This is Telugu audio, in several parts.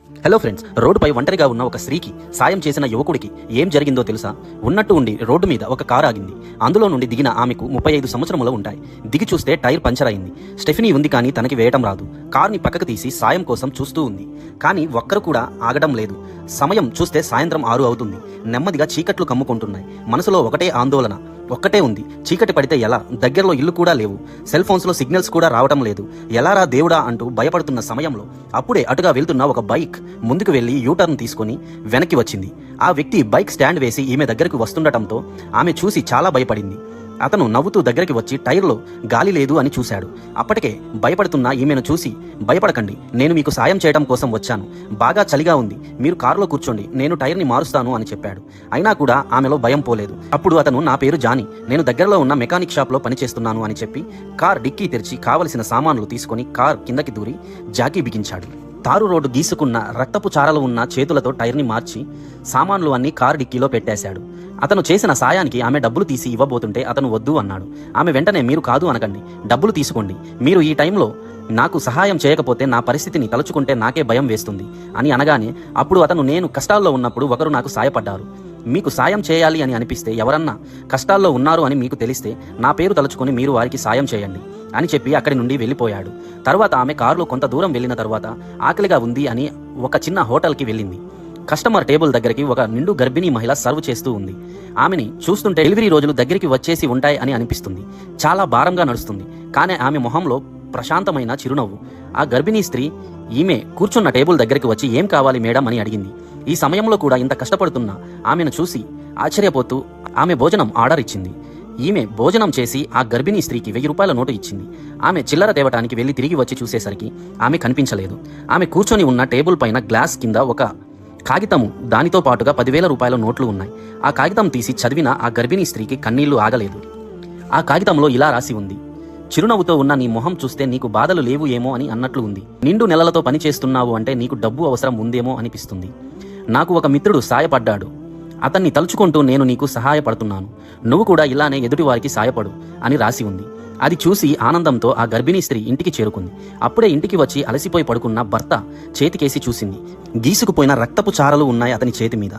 హలో ఫ్రెండ్స్, రోడ్డుపై ఒంటరిగా ఉన్న ఒక స్త్రీకి సాయం చేసిన యువకుడికి ఏం జరిగిందో తెలుసా? ఉన్నట్టు ఉండి రోడ్డు మీద ఒక కారు ఆగింది. అందులో నుండి దిగిన ఆమెకు 35 సంవత్సరములు ఉంటాయి. దిగి చూస్తే టైర్ పంచర్ అయింది. స్టెఫినీ ఉంది, కానీ తనకి వేయటం రాదు. కార్ని పక్కకు తీసి సాయం కోసం చూస్తూ ఉంది. కానీ ఒక్కరు కూడా ఆగడం లేదు. సమయం చూస్తే సాయంత్రం 6 అవుతుంది. నెమ్మదిగా చీకట్లు కమ్ముకుంటున్నాయి. మనసులో ఒకటే ఆందోళన, ఒక్కటే ఉంది. చీకటి పడితే ఎలా? దగ్గరలో ఇల్లు కూడా లేవు. సెల్ ఫోన్స్లో సిగ్నల్స్ కూడా రావటం లేదు. ఎలారా దేవుడా అంటూ భయపడుతున్న సమయంలో అప్పుడే అటుగా వెళ్తున్న ఒక బైక్ ముందుకు వెళ్లి యూటర్న్ తీసుకుని వెనక్కి వచ్చింది. ఆ వ్యక్తి బైక్ స్టాండ్ వేసి ఈమె దగ్గరకు వస్తుండటంతో ఆమె చూసి చాలా భయపడింది. అతను నవ్వుతూ దగ్గరికి వచ్చి టైర్లో గాలి లేదు అని చూశాడు. అప్పటికే భయపడుతున్న ఈమెను చూసి, భయపడకండి, నేను మీకు సాయం చేయడం కోసం వచ్చాను. బాగా చలిగా ఉంది, మీరు కారులో కూర్చోండి, నేను టైర్ని మారుస్తాను అని చెప్పాడు. అయినా కూడా ఆమెలో భయం పోలేదు. అప్పుడు అతను, నా పేరు జానీ, నేను దగ్గరలో ఉన్న మెకానిక్ షాప్లో పనిచేస్తున్నాను అని చెప్పి కార్ డిక్కీ తెరిచి కావలసిన సామాన్లు తీసుకొని కార్ కిందకి దూరి జాకీ బిగించాడు. తారు రోడ్డు గీసుకున్న రక్తపు చారలు ఉన్న చేతులతో టైర్ని మార్చి సామాన్లు అన్ని కారు డిక్కీలో పెట్టేశాడు. అతను చేసిన సాయానికి ఆమె డబ్బులు తీసి ఇవ్వబోతుంటే అతను వద్దు అన్నాడు. ఆమె వెంటనే, మీరు కాదు అనకండి, డబ్బులు తీసుకోండి. మీరు ఈ టైంలో నాకు సహాయం చేయకపోతే నా పరిస్థితిని తలుచుకుంటే నాకే భయం వేస్తుంది అని అనగానే అప్పుడు అతను, నేను కష్టాల్లో ఉన్నప్పుడు ఒకరు నాకు సాయపడ్డారు. మీకు సాయం చేయాలి అని అనిపిస్తే, ఎవరన్నా కష్టాల్లో ఉన్నారు అని మీకు తెలిస్తే నా పేరు తలుచుకొని మీరు వారికి సాయం చేయండి అని చెప్పి అక్కడి నుండి వెళ్ళిపోయాడు. తర్వాత ఆమె కారులో కొంత దూరం వెళ్ళిన తర్వాత ఆకలిగా ఉంది అని ఒక చిన్న హోటల్కి వెళ్ళింది. కస్టమర్ టేబుల్ దగ్గరికి ఒక నిండు గర్భిణీ మహిళ సర్వ్ చేస్తూ ఉంది. ఆమెని చూస్తుంటే డెలివరీ రోజులు దగ్గరికి వచ్చేసి ఉంటాయి అని అనిపిస్తుంది. చాలా భారంగా నడుస్తుంది, కానీ ఆమె మొహంలో ప్రశాంతమైన చిరునవ్వు. ఆ గర్భిణీ స్త్రీ ఈమె కూర్చున్న టేబుల్ దగ్గరికి వచ్చి, ఏం కావాలి మేడం అని అడిగింది. ఈ సమయంలో కూడా ఇంత కష్టపడుతున్న ఆమెను చూసి ఆశ్చర్యపోతూ ఆమె భోజనం ఆర్డర్ ఇచ్చింది. ఈమె భోజనం చేసి ఆ గర్భిణీ స్త్రీకి 1000 రూపాయల నోటు ఇచ్చింది. ఆమె చిల్లర తేవటానికి వెళ్ళి తిరిగి వచ్చి చూసేసరికి ఆమె కనిపించలేదు. ఆమె కూర్చొని ఉన్న టేబుల్ పైన గ్లాస్ కింద ఒక కాగితము, దానితో పాటుగా 10,000 రూపాయల నోట్లు ఉన్నాయి. ఆ కాగితం తీసి చదివిన ఆ గర్భిణీ స్త్రీకి కన్నీళ్లు ఆగలేదు. ఆ కాగితంలో ఇలా రాసి ఉంది, చిరునవ్వుతో ఉన్న నీ మొహం చూస్తే నీకు బాధలు లేవు ఏమో అని అన్నట్లు ఉంది. నిండు నెలలతో పని చేస్తున్నావు అంటే నీకు డబ్బు అవసరం ఉందేమో అనిపిస్తుంది. నాకు ఒక మిత్రుడు సాయపడ్డాడు, అతన్ని తలుచుకుంటూ నేను నీకు సహాయపడుతున్నాను. నువ్వు కూడా ఇలానే ఎదుటివారికి సాయపడు అని రాసి ఉంది. అది చూసి ఆనందంతో ఆ గర్భిణీ స్త్రీ ఇంటికి చేరుకుంది. అప్పుడే ఇంటికి వచ్చి అలసిపోయి పడుకున్న భర్త చేతికేసి చూసింది. గీసుకుపోయిన రక్తపు చారలు ఉన్నాయి అతని చేతి మీద.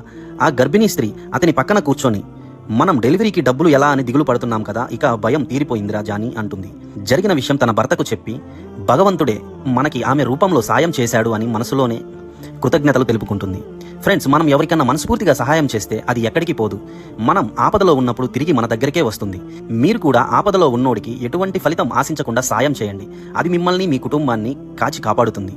ఆ గర్భిణీ స్త్రీ అతని పక్కన కూర్చొని, మనం డెలివరీకి డబ్బులు ఎలా అని దిగులు పడుతున్నాం కదా, ఇక భయం తీరిపోయిందిరా జానీ అంటుంది. జరిగిన విషయం తన భర్తకు చెప్పి, భగవంతుడే మనకి ఆమె రూపంలో సాయం చేశాడు అని మనసులోనే కృతజ్ఞతలు తెలుపుకుంటుంది. ఫ్రెండ్స్, మనం ఎవరికన్నా మనస్ఫూర్తిగా సహాయం చేస్తే అది ఎక్కడికి పోదు. మనం ఆపదలో ఉన్నప్పుడు తిరిగి మన దగ్గరికే వస్తుంది. మీరు కూడా ఆపదలో ఉన్నోడికి ఎటువంటి ఫలితం ఆశించకుండా సాయం చేయండి. అది మిమ్మల్ని, మీ కుటుంబాన్ని కాచి కాపాడుతుంది.